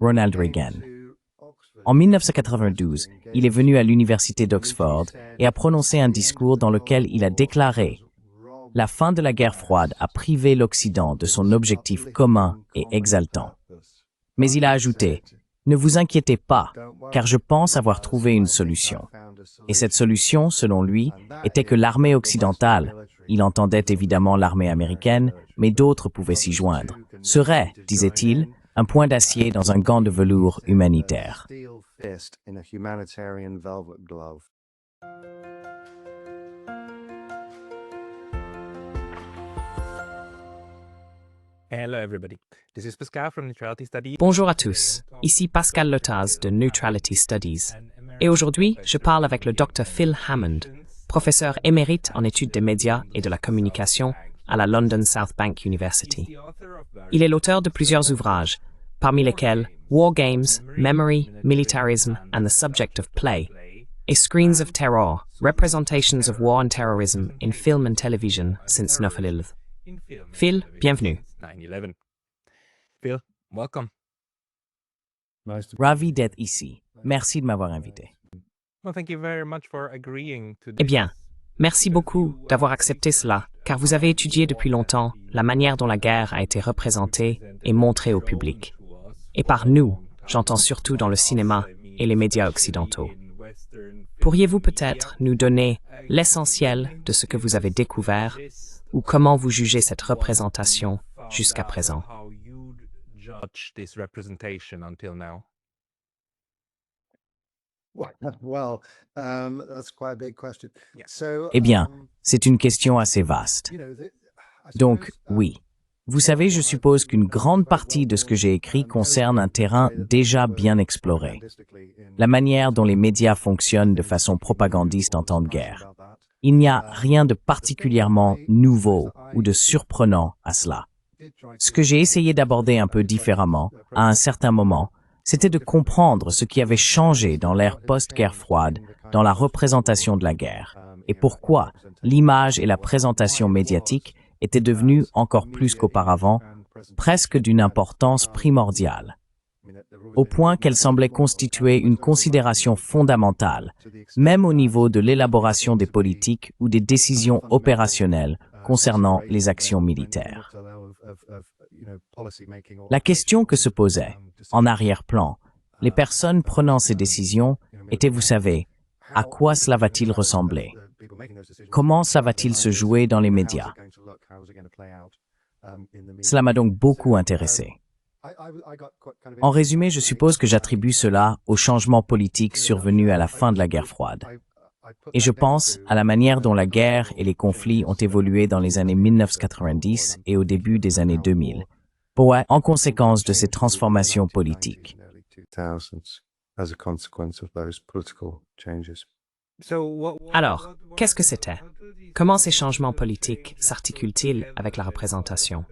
Ronald Reagan. En 1992, il est venu à l'université d'Oxford et a prononcé un discours dans lequel il a déclaré « La fin de la guerre froide a privé l'Occident de son objectif commun et exaltant. » Mais il a ajouté « Ne vous inquiétez pas, car je pense avoir trouvé une solution. » Et cette solution, selon lui, était que l'armée occidentale, il entendait évidemment l'armée américaine, mais d'autres pouvaient s'y joindre, serait, disait-il, un point d'acier dans un gant de velours humanitaire. Hello everybody. This is Pascal from Neutrality Studies. Bonjour à tous, ici Pascal Lotaz de Neutrality Studies. Et aujourd'hui, je parle avec le Dr Phil Hammond, professeur émérite en études des médias et de la communication à la London South Bank University. Il est l'auteur de plusieurs ouvrages, parmi lesquels War Games, Memory, Militarism and the Subject of Play, et Screens of Terror, Representations of War and Terrorism in Film and Television since 9/11. Phil, bienvenue. 9/11. Phil, welcome. Ravi d'être ici. Merci de m'avoir invité. Well, thank you very much for agreeing to Eh bien, merci beaucoup d'avoir accepté cela, car vous avez étudié depuis longtemps la manière dont la guerre a été représentée et montrée au public. Et par nous, j'entends surtout dans le cinéma et les médias occidentaux. Pourriez-vous peut-être nous donner l'essentiel de ce que vous avez découvert ou comment vous jugez cette représentation jusqu'à présent? Eh bien, c'est une question assez vaste. Donc, oui. Vous savez, je suppose qu'une grande partie de ce que j'ai écrit concerne un terrain déjà bien exploré. La manière dont les médias fonctionnent de façon propagandiste en temps de guerre. Il n'y a rien de particulièrement nouveau ou de surprenant à cela. Ce que j'ai essayé d'aborder un peu différemment, à un certain moment, c'était de comprendre ce qui avait changé dans l'ère post-guerre froide, dans la représentation de la guerre, et pourquoi l'image et la présentation médiatique étaient devenues, encore plus qu'auparavant, presque d'une importance primordiale, au point qu'elles semblaient constituer une considération fondamentale, même au niveau de l'élaboration des politiques ou des décisions opérationnelles concernant les actions militaires. La question que se posait, en arrière-plan, les personnes prenant ces décisions étaient, vous savez, à quoi cela va-t-il ressembler? Comment cela va-t-il se jouer dans les médias? Cela m'a donc beaucoup intéressé. En résumé, je suppose que j'attribue cela au changement politique survenu à la fin de la guerre froide. Et je pense à la manière dont la guerre et les conflits ont évolué dans les années 1990 et au début des années 2000, en conséquence de ces transformations politiques. Alors, qu'est-ce que c'était? Comment ces changements politiques s'articulent-ils avec la représentation?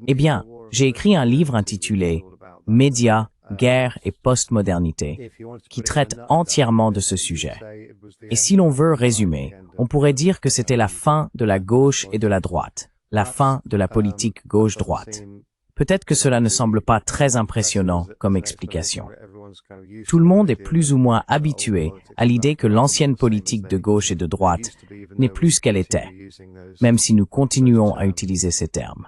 Eh bien, j'ai écrit un livre intitulé « Médias, guerre et postmodernité » qui traite entièrement de ce sujet. Et si l'on veut résumer, on pourrait dire que c'était la fin de la gauche et de la droite, la fin de la politique gauche-droite. Peut-être que cela ne semble pas très impressionnant comme explication. Tout le monde est plus ou moins habitué à l'idée que l'ancienne politique de gauche et de droite n'est plus ce qu'elle était, même si nous continuons à utiliser ces termes.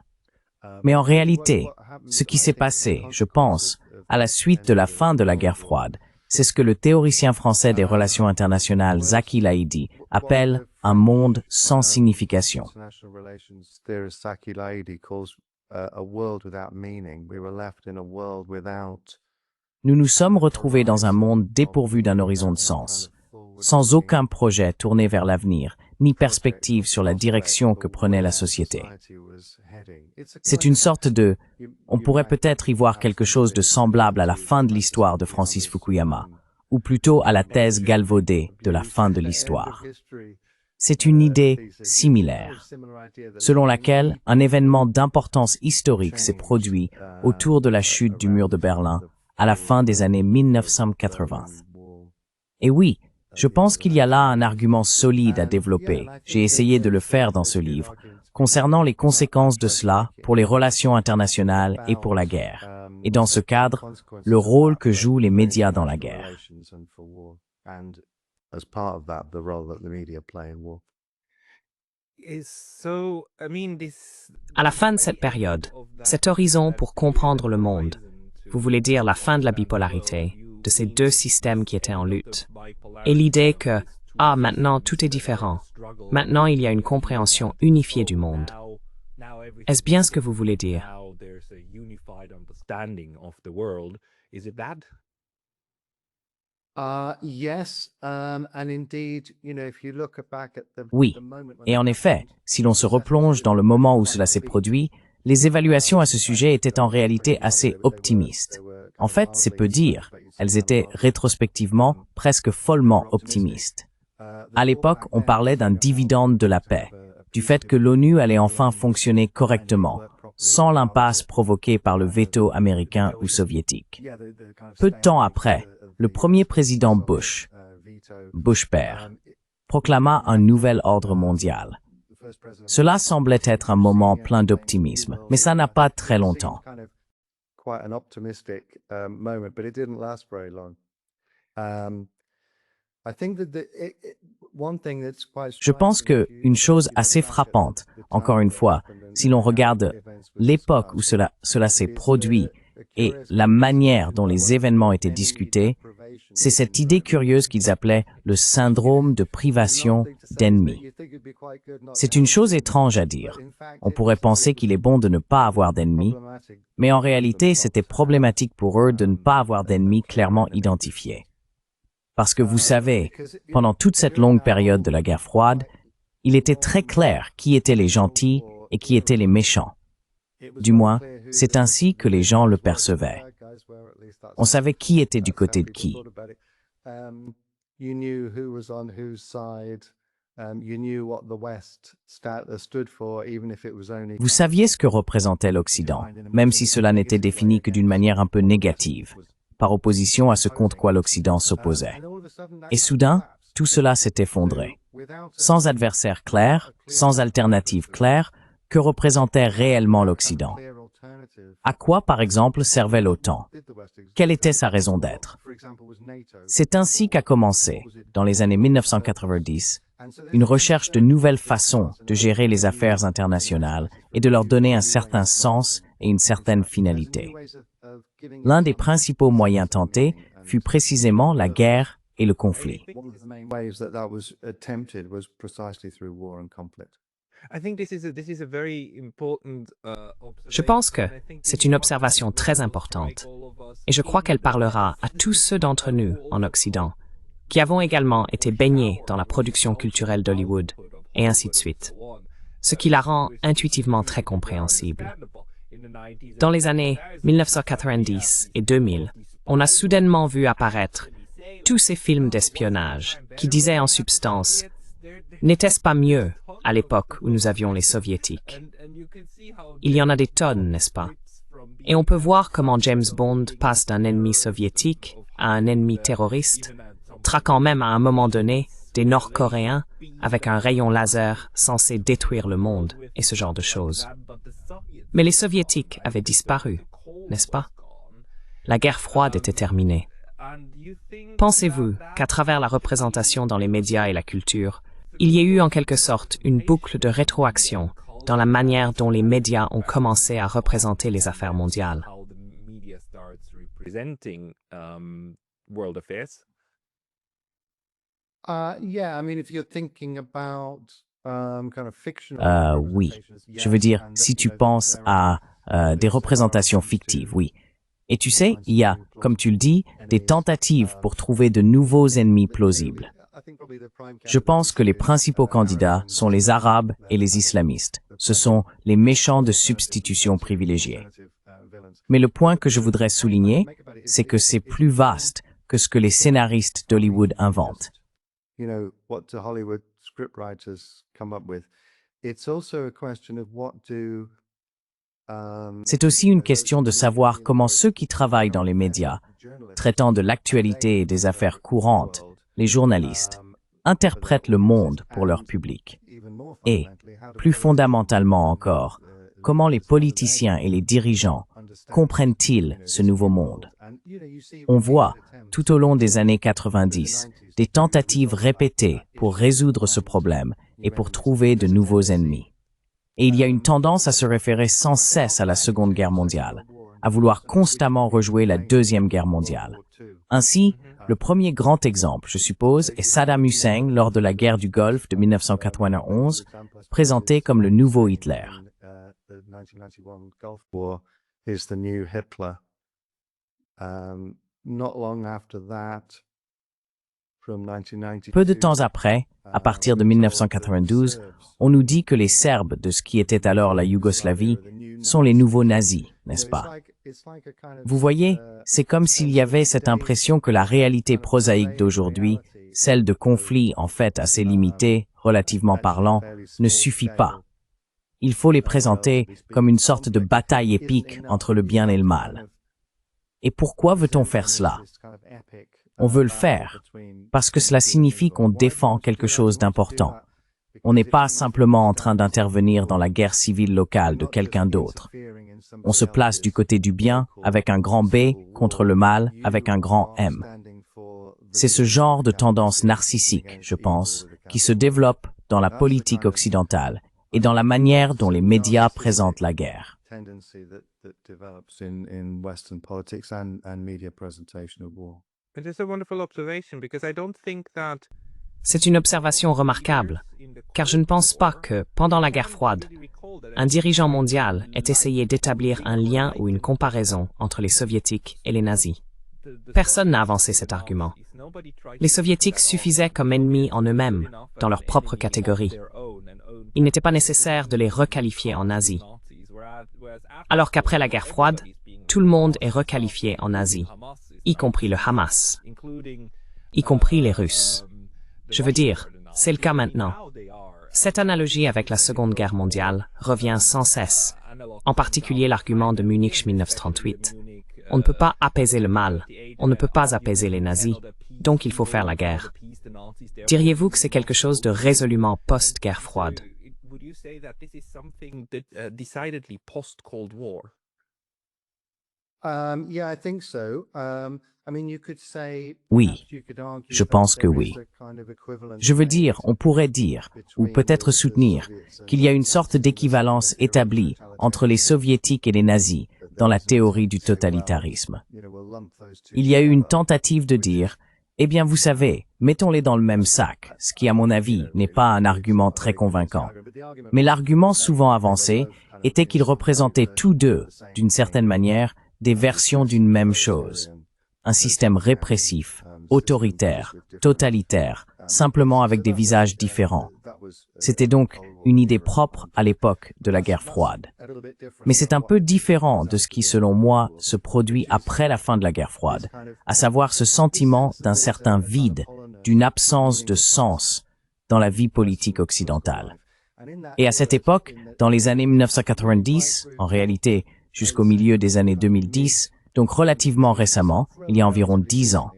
Mais en réalité, ce qui s'est passé, je pense, à la suite de la fin de la guerre froide, c'est ce que le théoricien français des relations internationales Zaki Laïdi appelle un monde sans signification. Nous nous sommes retrouvés dans un monde dépourvu d'un horizon de sens, sans aucun projet tourné vers l'avenir, ni perspective sur la direction que prenait la société. C'est une sorte de... On pourrait peut-être y voir quelque chose de semblable à la fin de l'histoire de Francis Fukuyama, ou plutôt à la thèse galvaudée de la fin de l'histoire. C'est une idée similaire, selon laquelle un événement d'importance historique s'est produit autour de la chute du mur de Berlin à la fin des années 1980. Et oui, Je pense qu'il y a là un argument solide à développer. J'ai essayé de le faire dans ce livre, concernant les conséquences de cela pour les relations internationales et pour la guerre. Et dans ce cadre, le rôle que jouent les médias dans la guerre. À la fin de cette période, cet horizon pour comprendre le monde, vous voulez dire la fin de la bipolarité, de ces deux systèmes qui étaient en lutte, et l'idée que, maintenant tout est différent, maintenant il y a une compréhension unifiée du monde. Est-ce bien ce que vous voulez dire? Oui, et en effet, si l'on se replonge dans le moment où cela s'est produit, les évaluations à ce sujet étaient en réalité assez optimistes. En fait, c'est peu dire, elles étaient rétrospectivement presque follement optimistes. À l'époque, on parlait d'un dividende de la paix, du fait que l'ONU allait enfin fonctionner correctement, sans l'impasse provoquée par le veto américain ou soviétique. Peu de temps après, le premier président Bush père, proclama un nouvel ordre mondial. Cela semblait être un moment plein d'optimisme, mais ça n'a pas très longtemps. Je pense qu'une chose assez frappante, encore une fois, si l'on regarde l'époque où cela s'est produit et la manière dont les événements étaient discutés, c'est cette idée curieuse qu'ils appelaient le syndrome de privation d'ennemis. C'est une chose étrange à dire. On pourrait penser qu'il est bon de ne pas avoir d'ennemis, mais en réalité, c'était problématique pour eux de ne pas avoir d'ennemis clairement identifiés. Parce que vous savez, pendant toute cette longue période de la guerre froide, il était très clair qui étaient les gentils et qui étaient les méchants. Du moins, c'est ainsi que les gens le percevaient. On savait qui était du côté de qui. Vous saviez ce que représentait l'Occident, même si cela n'était défini que d'une manière un peu négative, par opposition à ce contre quoi l'Occident s'opposait. Et soudain, tout cela s'est effondré. Sans adversaire clair, sans alternative claire, que représentait réellement l'Occident? À quoi, par exemple, servait l'OTAN? Quelle était sa raison d'être? C'est ainsi qu'a commencé, dans les années 1990, une recherche de nouvelles façons de gérer les affaires internationales et de leur donner un certain sens et une certaine finalité. L'un des principaux moyens tentés fut précisément la guerre et le conflit. Je pense que c'est une observation très importante, et je crois qu'elle parlera à tous ceux d'entre nous en Occident, qui avons également été baignés dans la production culturelle d'Hollywood, et ainsi de suite, ce qui la rend intuitivement très compréhensible. Dans les années 1990 et 2000, on a soudainement vu apparaître tous ces films d'espionnage qui disaient en substance « N'était-ce pas mieux à l'époque où nous avions les soviétiques ?» Il y en a des tonnes, n'est-ce pas? Et on peut voir comment James Bond passe d'un ennemi soviétique à un ennemi terroriste, traquant même à un moment donné des Nord-Coréens avec un rayon laser censé détruire le monde et ce genre de choses. Mais les soviétiques avaient disparu, n'est-ce pas? La guerre froide était terminée. Pensez-vous qu'à travers la représentation dans les médias et la culture, il y ait eu en quelque sorte une boucle de rétroaction dans la manière dont les médias ont commencé à représenter les affaires mondiales? Oui. Je veux dire, si tu penses à des représentations fictives, oui. Et tu sais, il y a, comme tu le dis, des tentatives pour trouver de nouveaux ennemis plausibles. Je pense que les principaux candidats sont les Arabes et les islamistes. Ce sont les méchants de substitution privilégiés. Mais le point que je voudrais souligner, c'est que c'est plus vaste que ce que les scénaristes d'Hollywood inventent. C'est aussi une question de savoir comment ceux qui travaillent dans les médias, traitant de l'actualité et des affaires courantes, les journalistes, interprètent le monde pour leur public. Et, plus fondamentalement encore, comment les politiciens et les dirigeants comprennent-ils ce nouveau monde? On voit, tout au long des années 90, des tentatives répétées pour résoudre ce problème et pour trouver de nouveaux ennemis. Et il y a une tendance à se référer sans cesse à la Seconde Guerre mondiale, à vouloir constamment rejouer la Deuxième Guerre mondiale. Ainsi, le premier grand exemple, je suppose, est Saddam Hussein lors de la guerre du Golfe de 1991, présenté comme le nouveau Hitler. Peu de temps après, à partir de 1992, on nous dit que les Serbes de ce qui était alors la Yougoslavie sont les nouveaux nazis, n'est-ce pas? Vous voyez, c'est comme s'il y avait cette impression que la réalité prosaïque d'aujourd'hui, celle de conflits en fait assez limités, relativement parlant, ne suffit pas. Il faut les présenter comme une sorte de bataille épique entre le bien et le mal. Et pourquoi veut-on faire cela? On veut le faire parce que cela signifie qu'on défend quelque chose d'important. On n'est pas simplement en train d'intervenir dans la guerre civile locale de quelqu'un d'autre. On se place du côté du bien avec un grand B contre le mal avec un grand M. C'est ce genre de tendance narcissique, je pense, qui se développe dans la politique occidentale et dans la manière dont les médias présentent la guerre. C'est une observation remarquable, car je ne pense pas que, pendant la guerre froide, un dirigeant mondial ait essayé d'établir un lien ou une comparaison entre les soviétiques et les nazis. Personne n'a avancé cet argument. Les soviétiques suffisaient comme ennemis en eux-mêmes, dans leur propre catégorie. Il n'était pas nécessaire de les requalifier en nazis. Alors qu'après la guerre froide, tout le monde est requalifié en nazis, y compris le Hamas, y compris les Russes. Je veux dire, c'est le cas maintenant. Cette analogie avec la Seconde Guerre mondiale revient sans cesse, en particulier l'argument de Munich 1938. On ne peut pas apaiser le mal, on ne peut pas apaiser les nazis, donc il faut faire la guerre. Diriez-vous que c'est quelque chose de résolument post-guerre froide? Oui, je pense que oui. Je veux dire, on pourrait dire, ou peut-être soutenir, qu'il y a une sorte d'équivalence établie entre les soviétiques et les nazis dans la théorie du totalitarisme. Il y a eu une tentative de dire, eh bien vous savez, mettons-les dans le même sac, ce qui à mon avis n'est pas un argument très convaincant. Mais l'argument souvent avancé était qu'ils représentaient tous deux, d'une certaine manière, des versions d'une même chose. Un système répressif, autoritaire, totalitaire, simplement avec des visages différents. C'était donc une idée propre à l'époque de la guerre froide. Mais c'est un peu différent de ce qui, selon moi, se produit après la fin de la guerre froide, à savoir ce sentiment d'un certain vide, d'une absence de sens dans la vie politique occidentale. Et à cette époque, dans les années 1990, en réalité jusqu'au milieu des années 2010, donc relativement récemment, il y a environ 10 ans.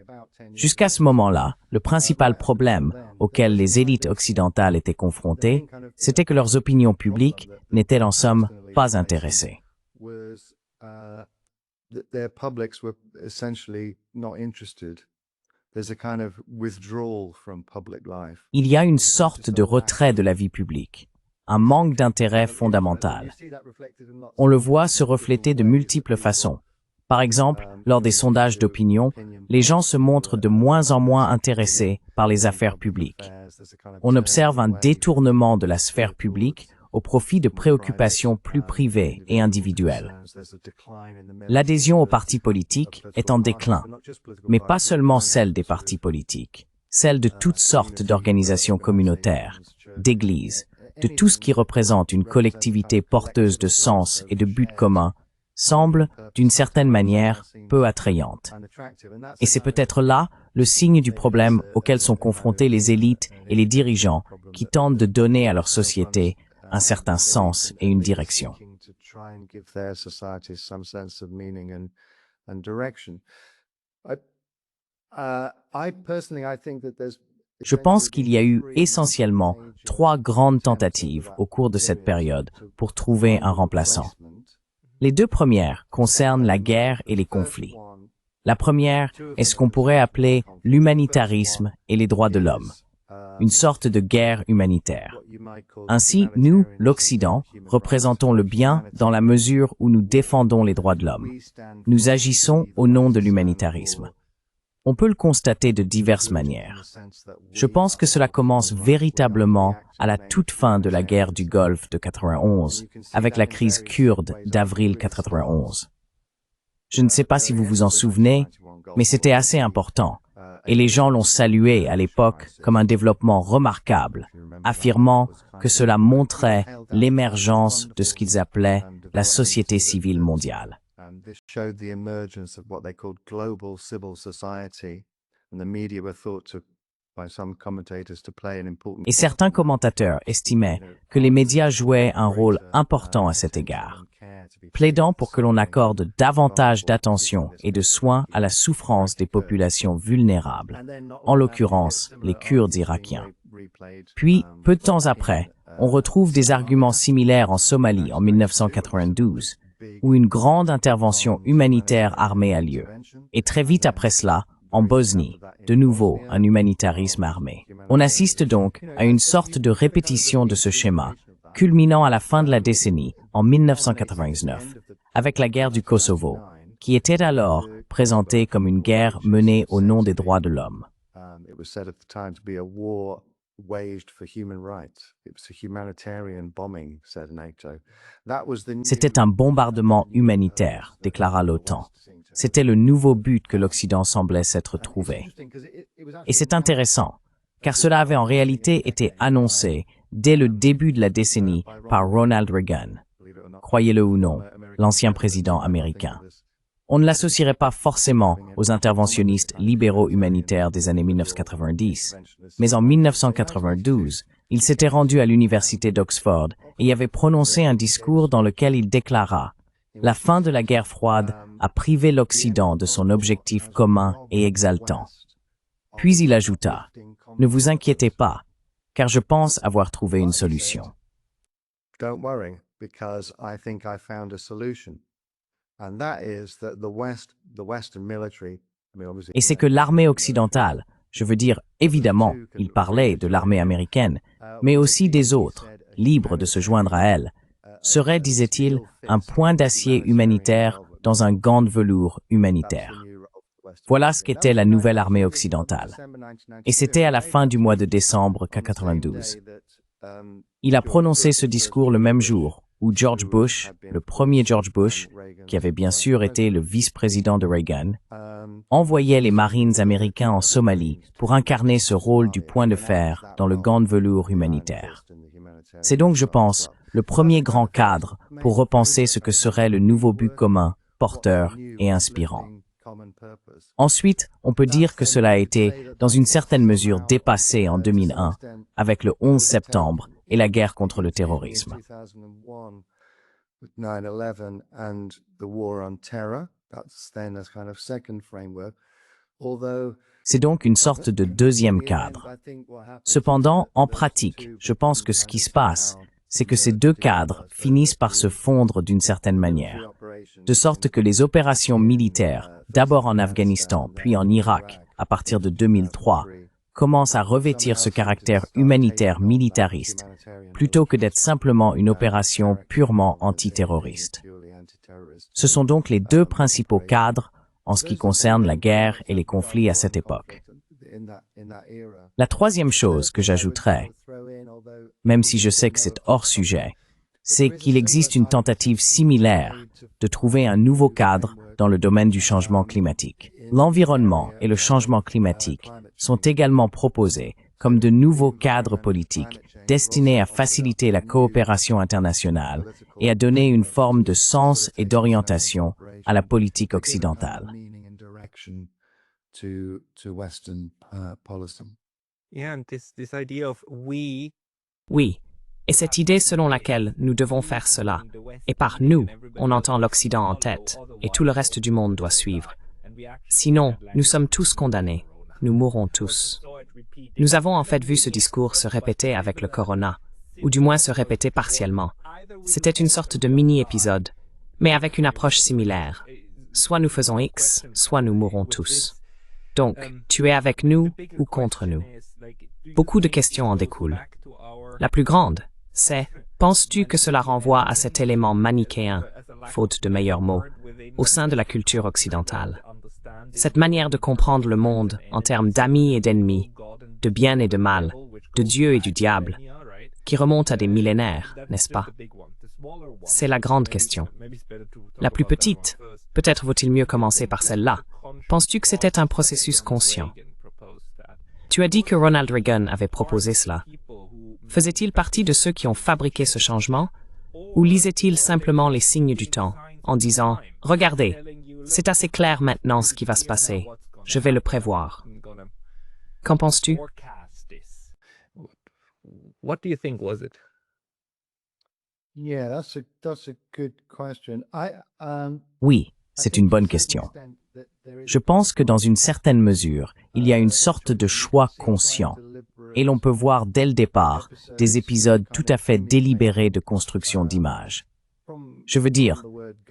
Jusqu'à ce moment-là, le principal problème auquel les élites occidentales étaient confrontées, c'était que leurs opinions publiques n'étaient en somme pas intéressées. Il y a une sorte de retrait de la vie publique, un manque d'intérêt fondamental. On le voit se refléter de multiples façons. Par exemple, lors des sondages d'opinion, les gens se montrent de moins en moins intéressés par les affaires publiques. On observe un détournement de la sphère publique au profit de préoccupations plus privées et individuelles. L'adhésion aux partis politiques est en déclin, mais pas seulement celle des partis politiques, celle de toutes sortes d'organisations communautaires, d'églises, de tout ce qui représente une collectivité porteuse de sens et de buts communs, semble, d'une certaine manière, peu attrayante. Et c'est peut-être là le signe du problème auquel sont confrontés les élites et les dirigeants qui tentent de donner à leur société un certain sens et une direction. Je pense qu'il y a eu essentiellement 3 grandes tentatives au cours de cette période pour trouver un remplaçant. Les 2 premières concernent la guerre et les conflits. La première est ce qu'on pourrait appeler l'humanitarisme et les droits de l'homme, une sorte de guerre humanitaire. Ainsi, nous, l'Occident, représentons le bien dans la mesure où nous défendons les droits de l'homme. Nous agissons au nom de l'humanitarisme. On peut le constater de diverses manières. Je pense que cela commence véritablement à la toute fin de la guerre du Golfe de 91, avec la crise kurde d'avril 91. Je ne sais pas si vous vous en souvenez, mais c'était assez important, et les gens l'ont salué à l'époque comme un développement remarquable, affirmant que cela montrait l'émergence de ce qu'ils appelaient la société civile mondiale. This showed the emergence of what they called global civil society, and the media were thought to, by some commentators, to play an important. Et certains commentateurs estimaient que les médias jouaient un rôle important à cet égard, plaidant pour que l'on accorde davantage d'attention et de soins à la souffrance des populations vulnérables, en l'occurrence les Kurdes irakiens. Puis, peu de temps après, on retrouve des arguments similaires en Somalie en 1992, où une grande intervention humanitaire armée a lieu. Et très vite après cela, en Bosnie, de nouveau un humanitarisme armé. On assiste donc à une sorte de répétition de ce schéma, culminant à la fin de la décennie, en 1999, avec la guerre du Kosovo, qui était alors présentée comme une guerre menée au nom des droits de l'homme. C'était un bombardement humanitaire, déclara l'OTAN. C'était le nouveau but que l'Occident semblait s'être trouvé. Et c'est intéressant, car cela avait en réalité été annoncé dès le début de la décennie par Ronald Reagan, croyez-le ou non, l'ancien président américain. On ne l'associerait pas forcément aux interventionnistes libéraux humanitaires des années 1990, mais en 1992, il s'était rendu à l'université d'Oxford et y avait prononcé un discours dans lequel il déclara « La fin de la guerre froide a privé l'Occident de son objectif commun et exaltant. » Puis il ajouta « Ne vous inquiétez pas, car je pense avoir trouvé une solution. » Don't worry, because I think I found a solution. And that is that the Western military, Et c'est que l'armée occidentale, je veux dire, évidemment, il parlait de l'armée américaine, mais aussi des autres, libres de se joindre à elle, serait, disait-il, un point d'acier humanitaire dans un gant de velours humanitaire. Voilà ce qu'était la nouvelle armée occidentale. Et c'était à la fin du mois de décembre 1992. Il a prononcé ce discours le même jour où George Bush, le premier George Bush, qui avait bien sûr été le vice-président de Reagan, envoyait les Marines américains en Somalie pour incarner ce rôle du point de fer dans le gant de velours humanitaire. C'est donc, je pense, le premier grand cadre pour repenser ce que serait le nouveau but commun, porteur et inspirant. Ensuite, on peut dire que cela a été, dans une certaine mesure, dépassé en 2001, avec le 11 septembre et la guerre contre le terrorisme. C'est donc une sorte de deuxième cadre. Cependant, en pratique, je pense que ce qui se passe, c'est que ces deux cadres finissent par se fondre d'une certaine manière, de sorte que les opérations militaires, d'abord en Afghanistan, puis en Irak, à partir de 2003, commencent à revêtir ce caractère humanitaire militariste, plutôt que d'être simplement une opération purement antiterroriste. Ce sont donc les deux principaux cadres en ce qui concerne la guerre et les conflits à cette époque. La troisième chose que j'ajouterais, même si je sais que c'est hors sujet, c'est qu'il existe une tentative similaire de trouver un nouveau cadre dans le domaine du changement climatique. L'environnement et le changement climatique sont également proposés comme de nouveaux cadres politiques destinés à faciliter la coopération internationale et à donner une forme de sens et d'orientation à la politique occidentale. Oui, et cette idée selon laquelle nous devons faire cela, et par nous, on entend l'Occident en tête, et tout le reste du monde doit suivre, Sinon, nous sommes tous condamnés. Nous mourrons tous. Nous avons en fait vu ce discours se répéter avec le corona, ou du moins se répéter partiellement. C'était une sorte de mini-épisode, mais avec une approche similaire. Soit nous faisons X, soit nous mourrons tous. Donc, tu es avec nous ou contre nous? Beaucoup de questions en découlent. La plus grande, c'est, penses-tu que cela renvoie à cet élément manichéen, faute de meilleurs mots, au sein de la culture occidentale? Cette manière de comprendre le monde en termes d'amis et d'ennemis, de bien et de mal, de Dieu et du diable, qui remonte à des millénaires, n'est-ce pas? C'est la grande question. La plus petite, peut-être vaut-il mieux commencer par celle-là. Penses-tu que c'était un processus conscient? Tu as dit que Ronald Reagan avait proposé cela. Faisait-il partie de ceux qui ont fabriqué ce changement? Ou lisait-il simplement les signes du temps, en disant « Regardez, c'est assez clair maintenant ce qui va se passer. Je vais le prévoir. » Qu'en penses-tu? What do you think was it? Yeah, that's a good question. Oui, c'est une bonne question. Je pense que dans une certaine mesure, il y a une sorte de choix conscient, et l'on peut voir dès le départ des épisodes tout à fait délibérés de construction d'images. Je veux dire,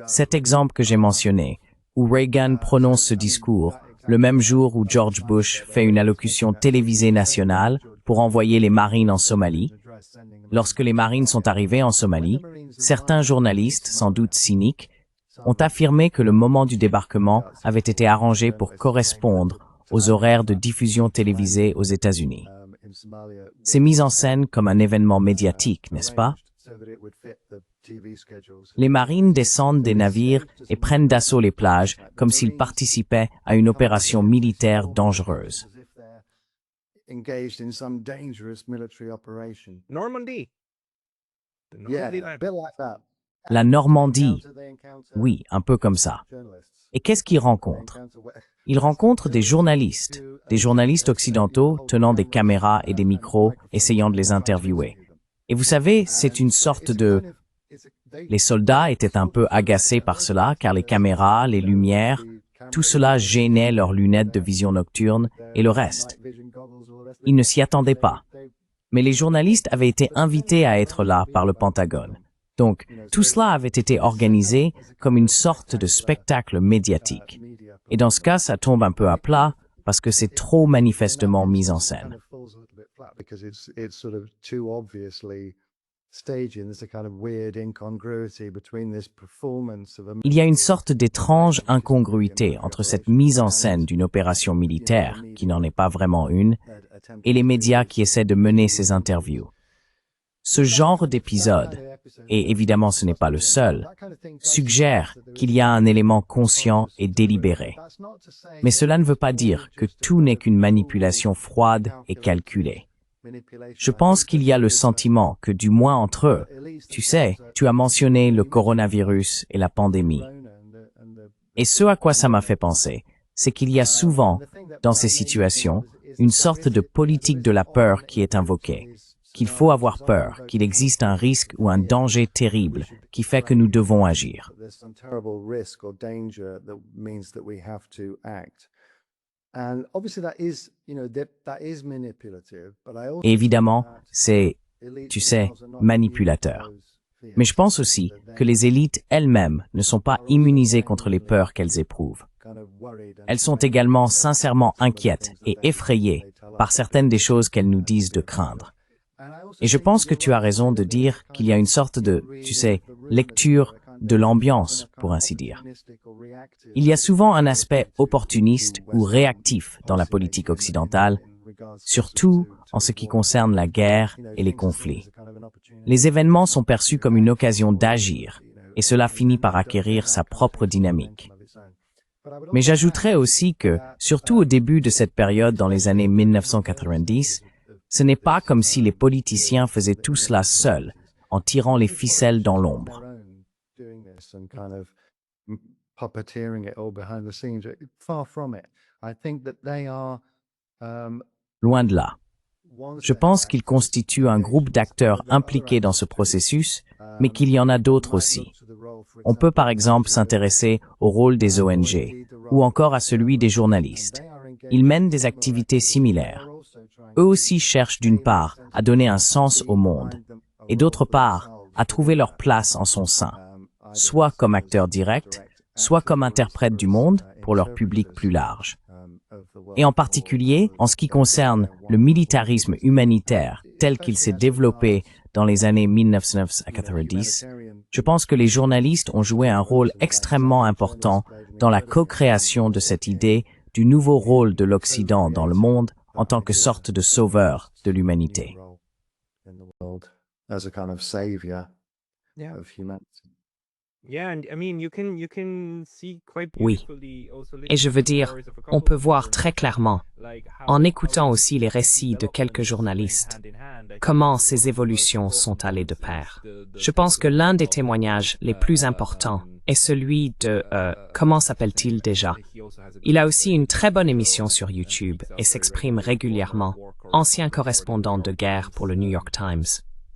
cet exemple que j'ai mentionné, où Reagan prononce ce discours, le même jour où George Bush fait une allocution télévisée nationale pour envoyer les Marines en Somalie. Lorsque les Marines sont arrivés en Somalie, certains journalistes, sans doute cyniques, ont affirmé que le moment du débarquement avait été arrangé pour correspondre aux horaires de diffusion télévisée aux États-Unis. C'est mis en scène comme un événement médiatique, n'est-ce pas? Les marines descendent des navires et prennent d'assaut les plages comme s'ils participaient à une opération militaire dangereuse. Normandy. La Normandie, oui, un peu comme ça. Et qu'est-ce qu'ils rencontrent? Ils rencontrent des journalistes occidentaux tenant des caméras et des micros, essayant de les interviewer. Et vous savez, c'est une sorte de... Les soldats étaient un peu agacés par cela, car les caméras, les lumières, tout cela gênait leurs lunettes de vision nocturne et le reste. Ils ne s'y attendaient pas. Mais les journalistes avaient été invités à être là par le Pentagone. Donc, tout cela avait été organisé comme une sorte de spectacle médiatique. Et dans ce cas, ça tombe un peu à plat parce que c'est trop manifestement mis en scène. Il y a une sorte d'étrange incongruité entre cette mise en scène d'une opération militaire, qui n'en est pas vraiment une, et les médias qui essaient de mener ces interviews. Ce genre d'épisode, et évidemment ce n'est pas le seul, suggère qu'il y a un élément conscient et délibéré. Mais cela ne veut pas dire que tout n'est qu'une manipulation froide et calculée. Je pense qu'il y a le sentiment que, du moins entre eux, tu sais, tu as mentionné le coronavirus et la pandémie. Et ce à quoi ça m'a fait penser, c'est qu'il y a souvent, dans ces situations, une sorte de politique de la peur qui est invoquée. Qu'il faut avoir peur, qu'il existe un risque ou un danger terrible qui fait que nous devons agir. Et évidemment, c'est, tu sais, manipulateur. Mais je pense aussi que les élites elles-mêmes ne sont pas immunisées contre les peurs qu'elles éprouvent. Elles sont également sincèrement inquiètes et effrayées par certaines des choses qu'elles nous disent de craindre. Et je pense que tu as raison de dire qu'il y a une sorte de, tu sais, lecture de l'ambiance, pour ainsi dire. Il y a souvent un aspect opportuniste ou réactif dans la politique occidentale, surtout en ce qui concerne la guerre et les conflits. Les événements sont perçus comme une occasion d'agir, et cela finit par acquérir sa propre dynamique. Mais j'ajouterais aussi que, surtout au début de cette période dans les années 1990, ce n'est pas comme si les politiciens faisaient tout cela seuls, en tirant les ficelles dans l'ombre. Loin de là. Je pense qu'ils constituent un groupe d'acteurs impliqués dans ce processus, mais qu'il y en a d'autres aussi. On peut par exemple s'intéresser au rôle des ONG, ou encore à celui des journalistes. Ils mènent des activités similaires. Eux aussi cherchent d'une part à donner un sens au monde, et d'autre part à trouver leur place en son sein, soit comme acteurs directs, soit comme interprètes du monde pour leur public plus large. Et en particulier, en ce qui concerne le militarisme humanitaire tel qu'il s'est développé dans les années 1990, je pense que les journalistes ont joué un rôle extrêmement important dans la co-création de cette idée du nouveau rôle de l'Occident dans le monde en tant que sorte de sauveur de l'humanité. As a kind of savior Yeah. of humanity. Yeah, and I mean, you can see quite Oui. beautifully also Et je veux dire, stories of a on couple peut of voir people, très clairement, like how- en how écoutant this aussi les récits de quelques journalistes, hand in hand, I think comment it's ces also évolutions important sont allées de is pair. the Je pense que l'un des possibility témoignages les of, plus importants est celui de, comment s'appelle-t-il déjà? he also has a Il a good aussi une très bonne émission sur YouTube et s'exprime régulièrement, ancien correspondant de guerre pour le New York Times,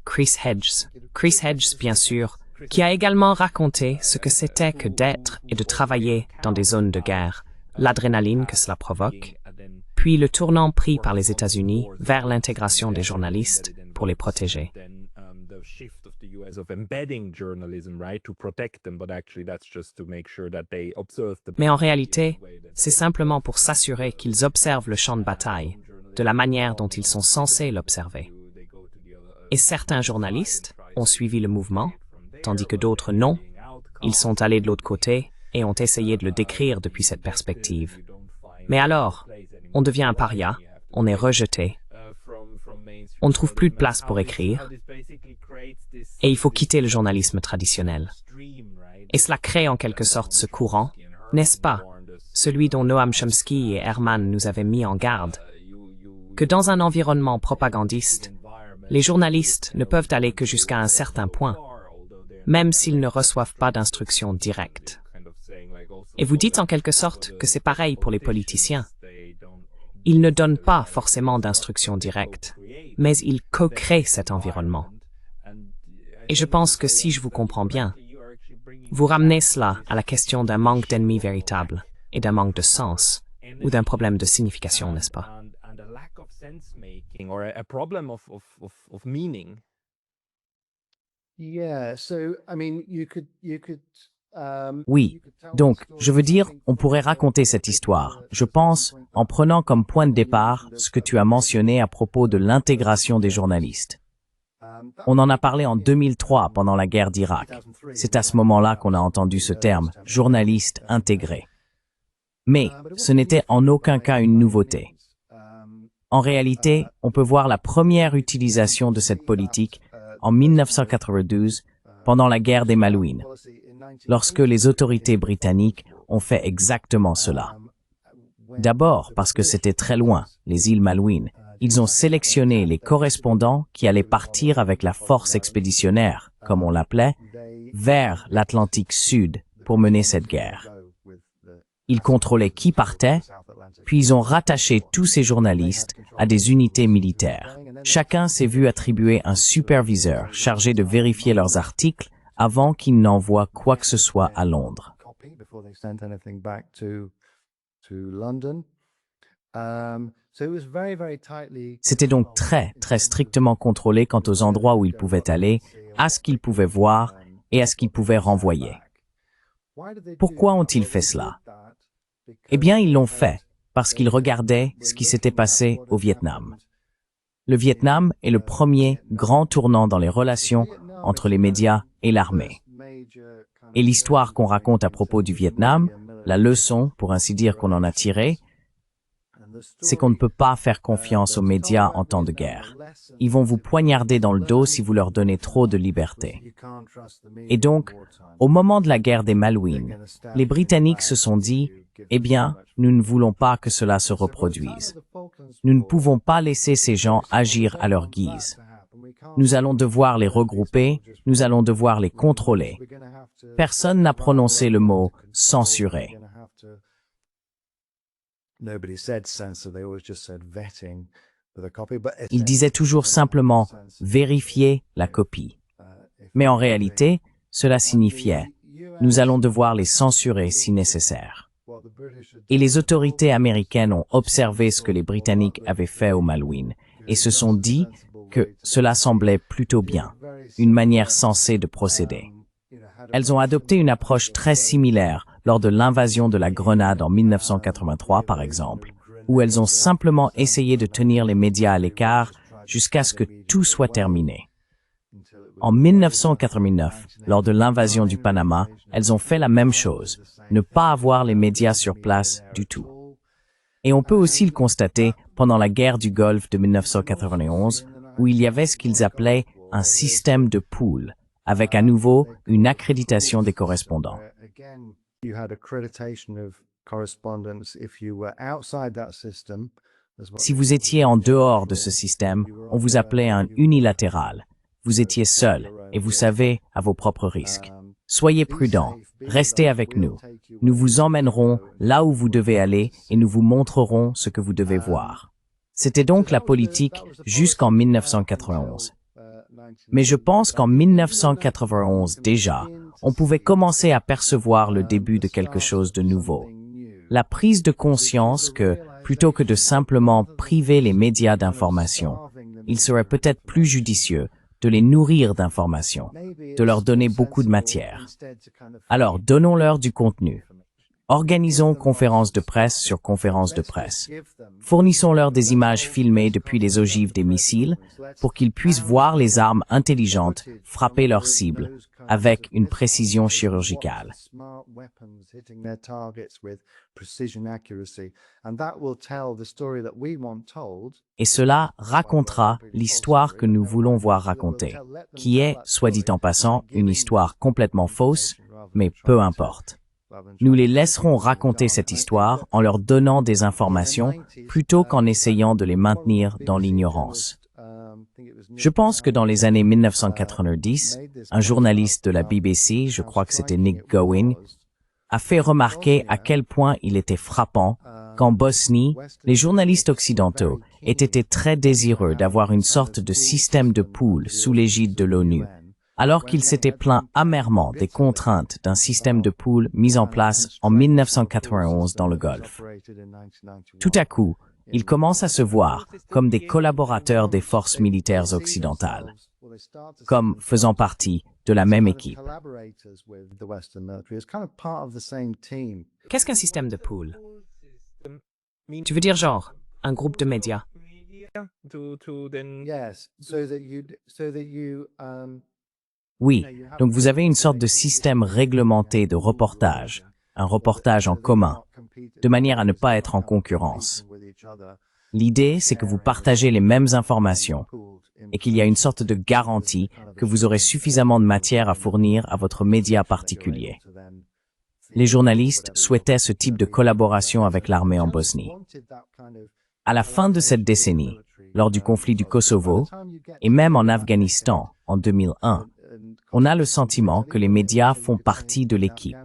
Chris Hedges. Chris Hedges, bien sûr, qui a également raconté ce que c'était que d'être et de travailler dans des zones de guerre, l'adrénaline que cela provoque, puis le tournant pris par les États-Unis vers l'intégration des journalistes pour les protéger. the shift of the US of embedding journalism, right, to protect them, but actually that's just to make sure that they observe the Mais en réalité, c'est simplement pour s'assurer qu'ils observent le champ de bataille de la manière dont ils sont censés l'observer. Et certains journalistes ont suivi le mouvement, tandis que d'autres non. Ils sont allés de l'autre côté et ont essayé de le décrire depuis cette perspective. Mais alors, on devient un paria, on est rejeté, on ne trouve plus de place pour écrire, et il faut quitter le journalisme traditionnel. Et cela crée en quelque sorte ce courant, n'est-ce pas, celui dont Noam Chomsky et Herman nous avaient mis en garde, que dans un environnement propagandiste, les journalistes ne peuvent aller que jusqu'à un certain point, même s'ils ne reçoivent pas d'instructions directes. Et vous dites en quelque sorte que c'est pareil pour les politiciens. Ils ne donnent pas forcément d'instructions directes, mais ils co-créent cet environnement. Et je pense que si je vous comprends bien, vous ramenez cela à la question d'un manque d'ennemis véritable et d'un manque de sens, ou d'un problème de signification, n'est-ce pas? and a lack of sense making or a problem of meaning. Yeah, so I mean, Oui, donc, je veux dire, on pourrait raconter cette histoire, je pense, en prenant comme point de départ ce que tu as mentionné à propos de l'intégration des journalistes. On en a parlé en 2003 pendant la guerre d'Irak. C'est à ce moment-là qu'on a entendu ce terme, journaliste intégré. Mais ce n'était en aucun cas une nouveauté. En réalité, on peut voir la première utilisation de cette politique en 1992, pendant la guerre des Malouines, lorsque les autorités britanniques ont fait exactement cela. D'abord parce que c'était très loin, les îles Malouines. Ils ont sélectionné les correspondants qui allaient partir avec la force expéditionnaire, comme on l'appelait, vers l'Atlantique Sud pour mener cette guerre. Ils contrôlaient qui partait, puis ils ont rattaché tous ces journalistes à des unités militaires. Chacun s'est vu attribuer un superviseur chargé de vérifier leurs articles avant qu'ils n'envoient quoi que ce soit à Londres. C'était donc très, très strictement contrôlé quant aux endroits où ils pouvaient aller, à ce qu'ils pouvaient voir et à ce qu'ils pouvaient renvoyer. Pourquoi ont-ils fait cela? Eh bien, ils l'ont fait parce qu'ils regardaient ce qui s'était passé au Vietnam. Le Vietnam est le premier grand tournant dans les relations entre les médias et l'armée. Et l'histoire qu'on raconte à propos du Vietnam, la leçon, pour ainsi dire, qu'on en a tirée, c'est qu'on ne peut pas faire confiance aux médias en temps de guerre. Ils vont vous poignarder dans le dos si vous leur donnez trop de liberté. Et donc, au moment de la guerre des Malouines, les Britanniques se sont dit, eh bien, nous ne voulons pas que cela se reproduise. Nous ne pouvons pas laisser ces gens agir à leur guise. Nous allons devoir les regrouper, nous allons devoir les contrôler. Personne n'a prononcé le mot « censurer ». Il disait toujours simplement « vérifier la copie ». Mais en réalité, cela signifiait « nous allons devoir les censurer si nécessaire ». Et les autorités américaines ont observé ce que les Britanniques avaient fait au Malouines et se sont dit que cela semblait plutôt bien, une manière sensée de procéder. Elles ont adopté une approche très similaire lors de l'invasion de la Grenade en 1983, par exemple, où elles ont simplement essayé de tenir les médias à l'écart jusqu'à ce que tout soit terminé. En 1989, lors de l'invasion du Panama, elles ont fait la même chose, ne pas avoir les médias sur place du tout. Et on peut aussi le constater pendant la guerre du Golfe de 1991, où il y avait ce qu'ils appelaient un système de pool, avec à nouveau une accréditation des correspondants. Si vous étiez en dehors de ce système, on vous appelait un unilatéral. Vous étiez seul et vous savez à vos propres risques. Soyez prudents, restez avec nous. Nous vous emmènerons là où vous devez aller et nous vous montrerons ce que vous devez voir. C'était donc la politique jusqu'en 1991. Mais je pense qu'en 1991 déjà, on pouvait commencer à percevoir le début de quelque chose de nouveau. La prise de conscience que, plutôt que de simplement priver les médias d'informations, il serait peut-être plus judicieux de les nourrir d'informations, de leur donner beaucoup de matière. Alors, donnons-leur du contenu. Organisons conférences de presse sur conférences de presse. Fournissons-leur des images filmées depuis les ogives des missiles pour qu'ils puissent voir les armes intelligentes frapper leurs cibles avec une précision chirurgicale. Et cela racontera l'histoire que nous voulons voir raconter, qui est, soit dit en passant, une histoire complètement fausse, mais peu importe. Nous les laisserons raconter cette histoire en leur donnant des informations plutôt qu'en essayant de les maintenir dans l'ignorance. Je pense que dans les années 1990, un journaliste de la BBC, je crois que c'était Nick Gowen, a fait remarquer à quel point il était frappant qu'en Bosnie, les journalistes occidentaux aient été très désireux d'avoir une sorte de système de pool sous l'égide de l'ONU, alors qu'ils s'étaient plaints amèrement des contraintes d'un système de pool mis en place en 1991 dans le Golfe. Tout à coup, ils commencent à se voir comme des collaborateurs des forces militaires occidentales, comme faisant partie de la même équipe. Qu'est-ce qu'un système de pool? Tu veux dire genre, un groupe de médias? Oui, donc vous avez une sorte de système réglementé de reportage, un reportage en commun, de manière à ne pas être en concurrence. L'idée, c'est que vous partagez les mêmes informations et qu'il y a une sorte de garantie que vous aurez suffisamment de matière à fournir à votre média particulier. Les journalistes souhaitaient ce type de collaboration avec l'armée en Bosnie. À la fin de cette décennie, lors du conflit du Kosovo, et même en Afghanistan en 2001, on a le sentiment que les médias font partie de l'équipe.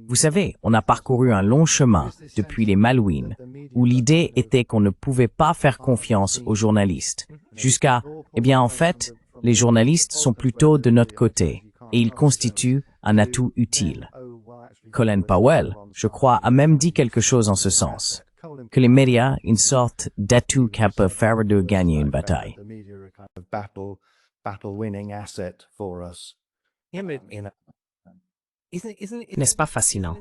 Vous savez, on a parcouru un long chemin depuis les Malouines, où l'idée était qu'on ne pouvait pas faire confiance aux journalistes, jusqu'à, en fait, les journalistes sont plutôt de notre côté, et ils constituent un atout utile. Colin Powell, je crois, a même dit quelque chose en ce sens, que les médias, une sorte d'atout qui peut faire de gagner une bataille. N'est-ce pas fascinant?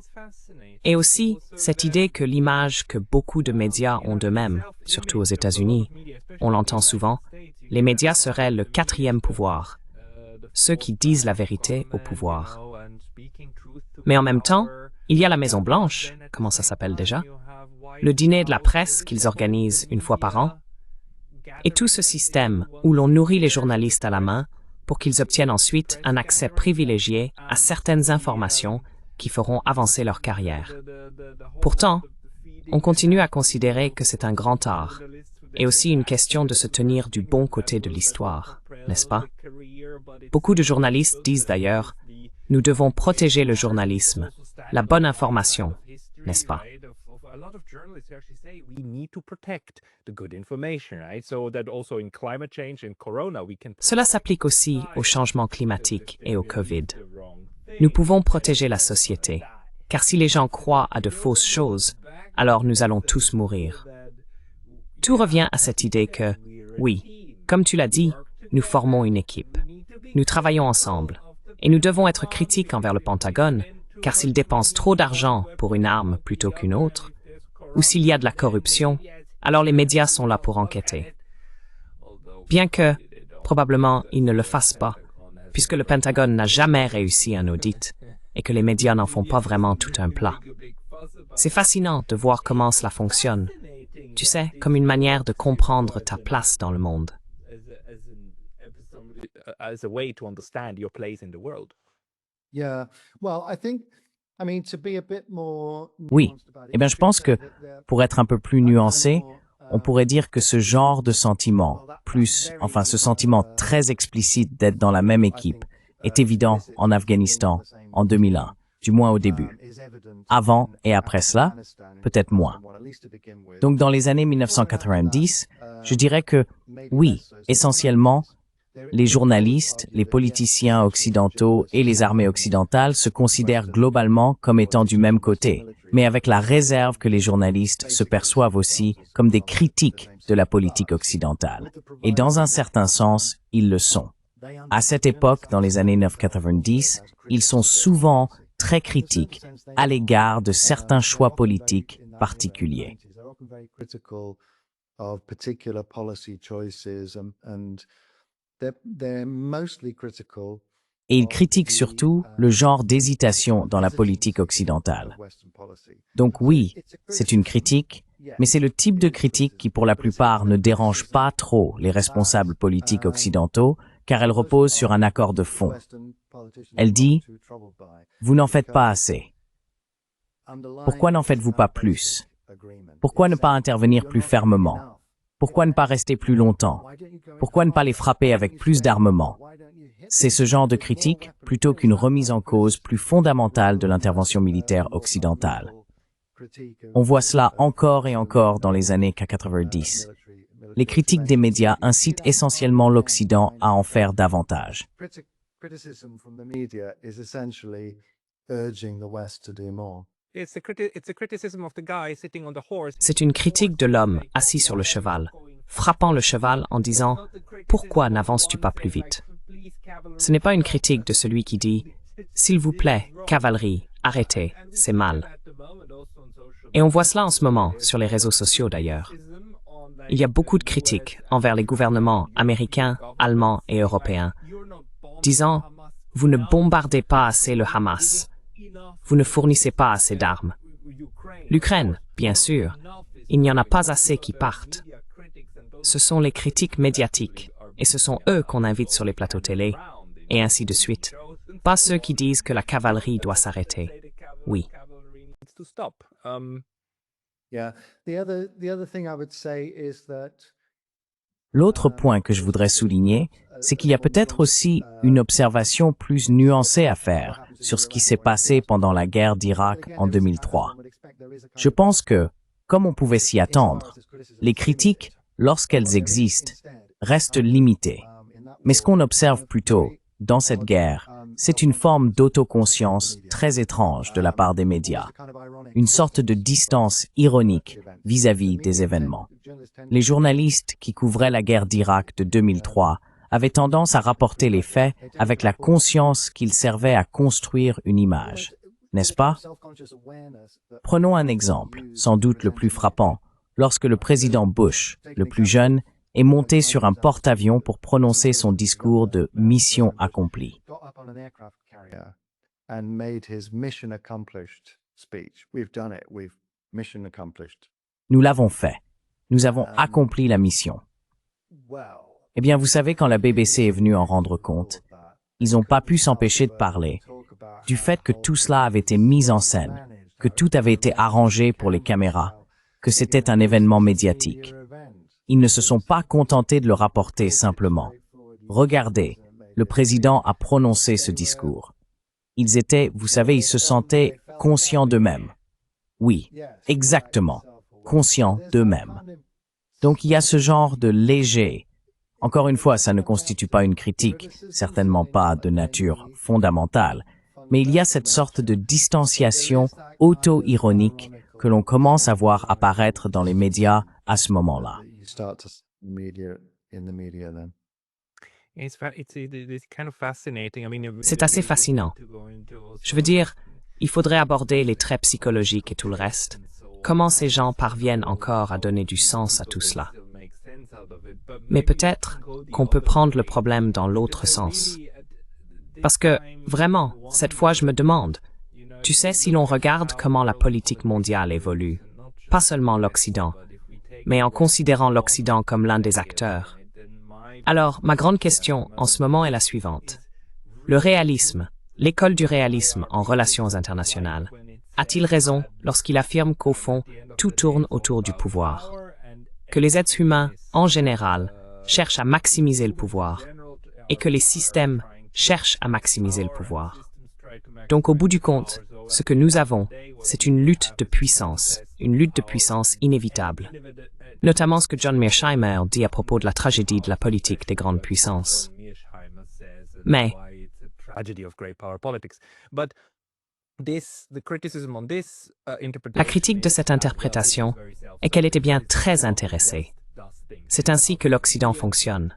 Et aussi, cette idée que l'image que beaucoup de médias ont d'eux-mêmes, surtout aux États-Unis, on l'entend souvent, les médias seraient le quatrième pouvoir, ceux qui disent la vérité au pouvoir. Mais en même temps, il y a la Maison-Blanche, comment ça s'appelle déjà? Le dîner de la presse qu'ils organisent une fois par an, et tout ce système où l'on nourrit les journalistes à la main pour qu'ils obtiennent ensuite un accès privilégié à certaines informations qui feront avancer leur carrière. Pourtant, on continue à considérer que c'est un grand art, et aussi une question de se tenir du bon côté de l'histoire, n'est-ce pas? Beaucoup de journalistes disent d'ailleurs, nous devons protéger le journalisme, la bonne information, n'est-ce pas? Cela s'applique aussi au changement climatique et au COVID. Nous pouvons protéger la société, car si les gens croient à de fausses choses, alors nous allons tous mourir. Tout revient à cette idée que, oui, comme tu l'as dit, nous formons une équipe. Nous travaillons ensemble. Et nous devons être critiques envers le Pentagone, car s'il dépense trop d'argent pour une arme plutôt qu'une autre, ou s'il y a de la corruption, alors les médias sont là pour enquêter. Bien que, probablement, ils ne le fassent pas, puisque le Pentagone n'a jamais réussi un audit, et que les médias n'en font pas vraiment tout un plat. C'est fascinant de voir comment cela fonctionne. Tu sais, comme une manière de comprendre ta place dans le monde. As a way to understand your place in the world. Yeah. Well, I think, I mean, to be a bit more Oui. nuanced about it, Eh bien, je pense que, pour être un peu plus nuancé, on pourrait dire que ce genre de sentiment, ce sentiment très explicite d'être dans la même équipe, est évident en Afghanistan en 2001, du moins au début. Avant et après cela, peut-être moins. Donc, dans les années 1990, je dirais que, oui, essentiellement, les journalistes, les politiciens occidentaux et les armées occidentales se considèrent globalement comme étant du même côté, mais avec la réserve que les journalistes se perçoivent aussi comme des critiques de la politique occidentale. Et dans un certain sens, ils le sont. À cette époque, dans les années 1990, ils sont souvent très critiques à l'égard de certains choix politiques particuliers. Et ils critiquent surtout le genre d'hésitation dans la politique occidentale. Donc oui, c'est une critique, mais c'est le type de critique qui pour la plupart ne dérange pas trop les responsables politiques occidentaux, car elle repose sur un accord de fond. Elle dit « Vous n'en faites pas assez. Pourquoi n'en faites-vous pas plus? Pourquoi ne pas intervenir plus fermement? Pourquoi ne pas rester plus longtemps? Pourquoi ne pas les frapper avec plus d'armement? » C'est ce genre de critique plutôt qu'une remise en cause plus fondamentale de l'intervention militaire occidentale. On voit cela encore et encore dans les années 90. Les critiques des médias incitent essentiellement l'Occident à en faire davantage. C'est une critique de l'homme assis sur le cheval, frappant le cheval en disant « Pourquoi n'avances-tu pas plus vite ?» Ce n'est pas une critique de celui qui dit « S'il vous plaît, cavalerie, arrêtez, c'est mal. » Et on voit cela en ce moment, sur les réseaux sociaux d'ailleurs. Il y a beaucoup de critiques envers les gouvernements américains, allemands et européens, disant « Vous ne bombardez pas assez le Hamas. Vous ne fournissez pas assez d'armes. » L'Ukraine, bien sûr, il n'y en a pas assez qui partent. Ce sont les critiques médiatiques, et ce sont eux qu'on invite sur les plateaux télé, et ainsi de suite. Pas ceux qui disent que la cavalerie doit s'arrêter. Oui. L'autre point que je voudrais souligner, c'est qu'il y a peut-être aussi une observation plus nuancée à faire sur ce qui s'est passé pendant la guerre d'Irak en 2003. Je pense que, comme on pouvait s'y attendre, les critiques, lorsqu'elles existent, restent limitées. Mais ce qu'on observe plutôt, dans cette guerre, c'est une forme d'autoconscience très étrange de la part des médias, une sorte de distance ironique vis-à-vis des événements. Les journalistes qui couvraient la guerre d'Irak de 2003 avaient tendance à rapporter les faits avec la conscience qu'ils servaient à construire une image, n'est-ce pas? Prenons un exemple, sans doute le plus frappant, lorsque le président Bush, le plus jeune, est monté sur un porte-avions pour prononcer son discours de « mission accomplie ». Nous l'avons fait. Nous avons accompli la mission. Eh bien, vous savez, quand la BBC est venue en rendre compte, ils n'ont pas pu s'empêcher de parler du fait que tout cela avait été mis en scène, que tout avait été arrangé pour les caméras, que c'était un événement médiatique. Ils ne se sont pas contentés de le rapporter simplement. Regardez, le président a prononcé ce discours. Ils étaient, vous savez, ils se sentaient conscients d'eux-mêmes. Oui, exactement, conscients d'eux-mêmes. Donc il y a ce genre de léger. Encore une fois, ça ne constitue pas une critique, certainement pas de nature fondamentale, mais il y a cette sorte de distanciation auto-ironique que l'on commence à voir apparaître dans les médias à ce moment-là. You start to media in the media then. It's kind of fascinating. I mean, C'est assez fascinant. Je veux dire, il faudrait aborder les traits psychologiques et tout le reste. Comment ces gens parviennent encore à donner du sens à tout cela? Mais peut-être qu'on peut prendre le problème dans l'autre sens. Parce que, vraiment, cette fois je me demande, tu sais, si l'on regarde comment la politique mondiale évolue, pas seulement l'Occident, mais en considérant l'Occident comme l'un des acteurs. Alors, ma grande question en ce moment est la suivante. Le réalisme, l'école du réalisme en relations internationales, a-t-il raison lorsqu'il affirme qu'au fond, tout tourne autour du pouvoir? Que les êtres humains, en général, cherchent à maximiser le pouvoir et que les systèmes cherchent à maximiser le pouvoir. Donc, au bout du compte, ce que nous avons, c'est une lutte de puissance inévitable. Notamment ce que John Mearsheimer dit à propos de la tragédie de la politique des grandes puissances. Mais, la critique de cette interprétation est qu'elle était bien très intéressée. C'est ainsi que l'Occident fonctionne.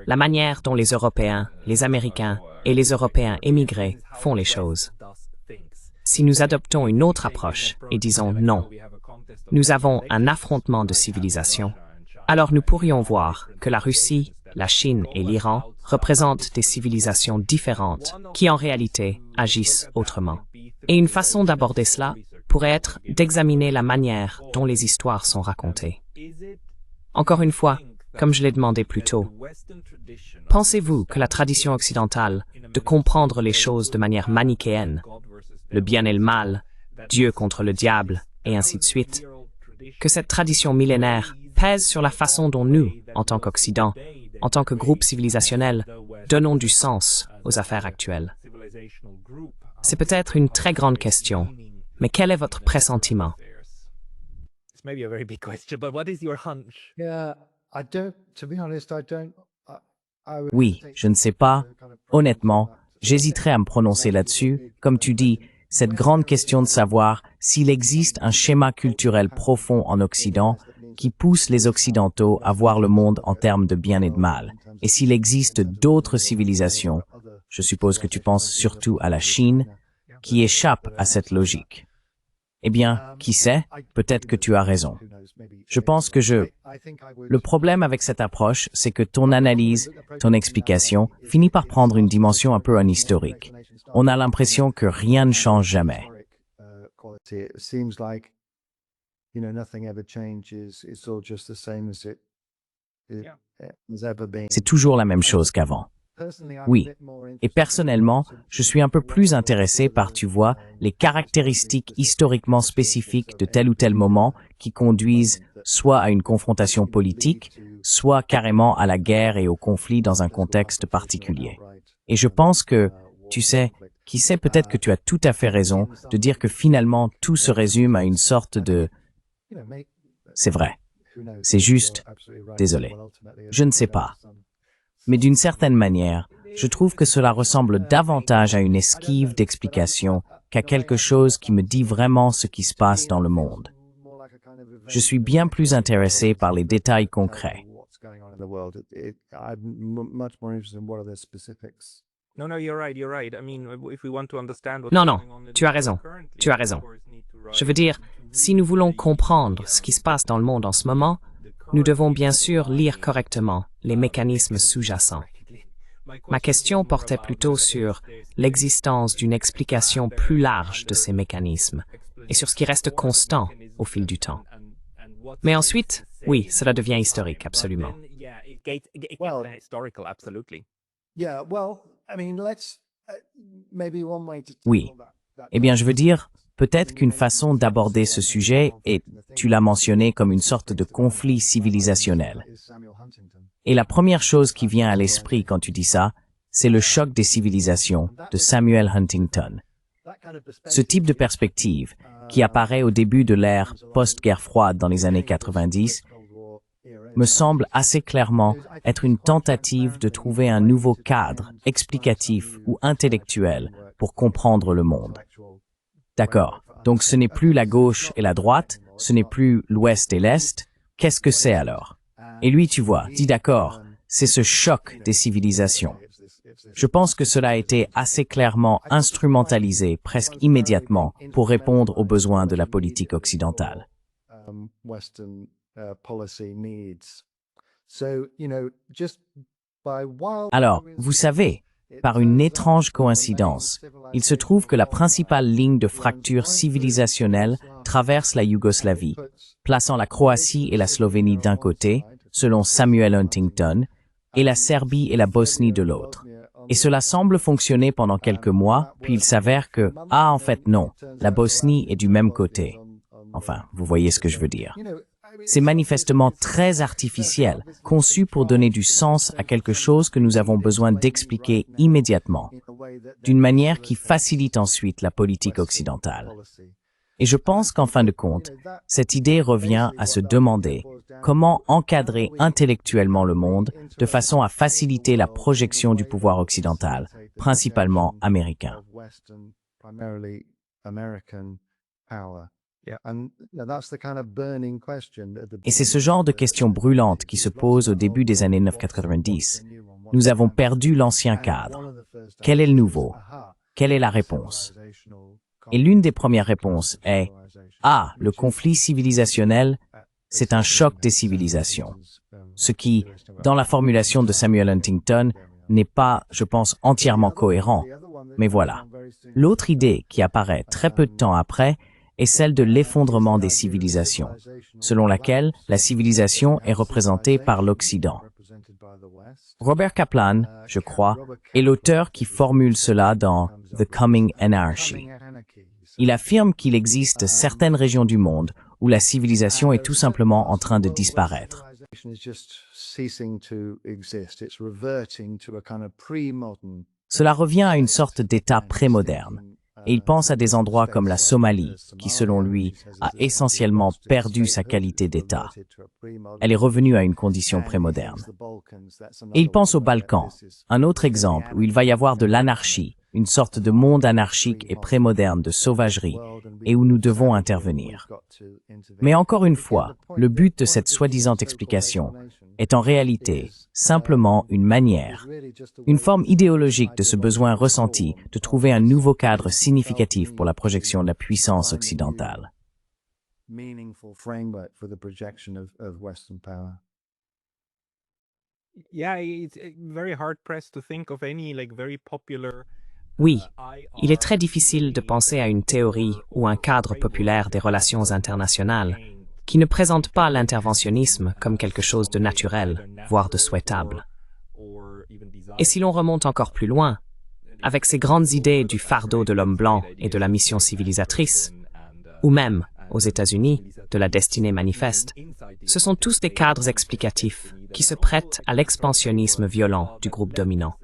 La manière dont les Européens, les Américains et les Européens émigrés font les choses. Si nous adoptons une autre approche et disons non, nous avons un affrontement de civilisations, alors nous pourrions voir que la Russie, la Chine et l'Iran représentent des civilisations différentes qui en réalité agissent autrement. Et une façon d'aborder cela pourrait être d'examiner la manière dont les histoires sont racontées. Encore une fois, comme je l'ai demandé plus tôt, pensez-vous que la tradition occidentale de comprendre les choses de manière manichéenne, le bien et le mal, Dieu contre le diable, et ainsi de suite, que cette tradition millénaire pèse sur la façon dont nous, en tant qu'Occident, en tant que groupe civilisationnel, donnons du sens aux affaires actuelles? C'est peut-être une très grande question, mais quel est votre pressentiment? Oui, je ne sais pas. Honnêtement, j'hésiterais à me prononcer là-dessus. Comme tu dis, cette grande question de savoir s'il existe un schéma culturel profond en Occident qui pousse les Occidentaux à voir le monde en termes de bien et de mal, et s'il existe d'autres civilisations, je suppose que tu penses surtout à la Chine, qui échappent à cette logique. Eh bien, qui sait, peut-être que tu as raison. Je pense que Le problème avec cette approche, c'est que ton analyse, ton explication, finit par prendre une dimension un peu historique. On a l'impression que rien ne change jamais. C'est toujours la même chose qu'avant. Oui. Et personnellement, je suis un peu plus intéressé par, tu vois, les caractéristiques historiquement spécifiques de tel ou tel moment qui conduisent soit à une confrontation politique, soit carrément à la guerre et au conflit dans un contexte particulier. Et je pense que, tu sais, qui sait, peut-être que tu as tout à fait raison de dire que finalement tout se résume à une sorte de... C'est vrai. C'est juste... Désolé. Je ne sais pas. Mais d'une certaine manière, je trouve que cela ressemble davantage à une esquive d'explication qu'à quelque chose qui me dit vraiment ce qui se passe dans le monde. Je suis bien plus intéressé par les détails concrets. Non, tu as raison. Tu as raison. Je veux dire, si nous voulons comprendre ce qui se passe dans le monde en ce moment, nous devons bien sûr lire correctement les mécanismes sous-jacents. Ma question portait plutôt sur l'existence d'une explication plus large de ces mécanismes et sur ce qui reste constant au fil du temps. Mais ensuite, oui, cela devient historique, absolument. Oui. Eh bien, je veux dire, peut-être qu'une façon d'aborder ce sujet est, tu l'as mentionné, comme une sorte de conflit civilisationnel. Et la première chose qui vient à l'esprit quand tu dis ça, c'est le choc des civilisations de Samuel Huntington. Ce type de perspective, qui apparaît au début de l'ère post-guerre froide dans les années 90, me semble assez clairement être une tentative de trouver un nouveau cadre explicatif ou intellectuel pour comprendre le monde. D'accord. Donc ce n'est plus la gauche et la droite, ce n'est plus l'ouest et l'est. Qu'est-ce que c'est alors? Et lui, tu vois, dit d'accord, c'est ce choc des civilisations. Je pense que cela a été assez clairement instrumentalisé presque immédiatement pour répondre aux besoins de la politique occidentale. Alors, vous savez, par une étrange coïncidence, il se trouve que la principale ligne de fracture civilisationnelle traverse la Yougoslavie, plaçant la Croatie et la Slovénie d'un côté, selon Samuel Huntington, et la Serbie et la Bosnie de l'autre. Et cela semble fonctionner pendant quelques mois, puis il s'avère que, en fait non, la Bosnie est du même côté. Enfin, vous voyez ce que je veux dire. C'est manifestement très artificiel, conçu pour donner du sens à quelque chose que nous avons besoin d'expliquer immédiatement, d'une manière qui facilite ensuite la politique occidentale. Et je pense qu'en fin de compte, cette idée revient à se demander comment encadrer intellectuellement le monde de façon à faciliter la projection du pouvoir occidental, principalement américain. Et c'est ce genre de questions brûlantes qui se posent au début des années 1990. Nous avons perdu l'ancien cadre. Quel est le nouveau? Quelle est la réponse? Et l'une des premières réponses est « le conflit civilisationnel, c'est un choc des civilisations ». Ce qui, dans la formulation de Samuel Huntington, n'est pas, je pense, entièrement cohérent. Mais voilà. L'autre idée qui apparaît très peu de temps après est celle de l'effondrement des civilisations, selon laquelle la civilisation est représentée par l'Occident. Robert Kaplan, je crois, est l'auteur qui formule cela dans The Coming Anarchy. Il affirme qu'il existe certaines régions du monde où la civilisation est tout simplement en train de disparaître. Cela revient à une sorte d'état prémoderne. Et il pense à des endroits comme la Somalie, qui selon lui a essentiellement perdu sa qualité d'État. Elle est revenue à une condition prémoderne. Et il pense aux Balkans, un autre exemple où il va y avoir de l'anarchie, une sorte de monde anarchique et prémoderne de sauvagerie, et où nous devons intervenir. Mais encore une fois, le but de cette soi-disant explication est en réalité simplement une manière, une forme idéologique de ce besoin ressenti de trouver un nouveau cadre significatif pour la projection de la puissance occidentale. Oui, il est très difficile de penser à une théorie ou un cadre populaire des relations internationales qui ne présente pas l'interventionnisme comme quelque chose de naturel, voire de souhaitable. Et si l'on remonte encore plus loin, avec ces grandes idées du fardeau de l'homme blanc et de la mission civilisatrice, ou même, aux États-Unis, de la destinée manifeste, ce sont tous des cadres explicatifs qui se prêtent à l'expansionnisme violent du groupe dominant.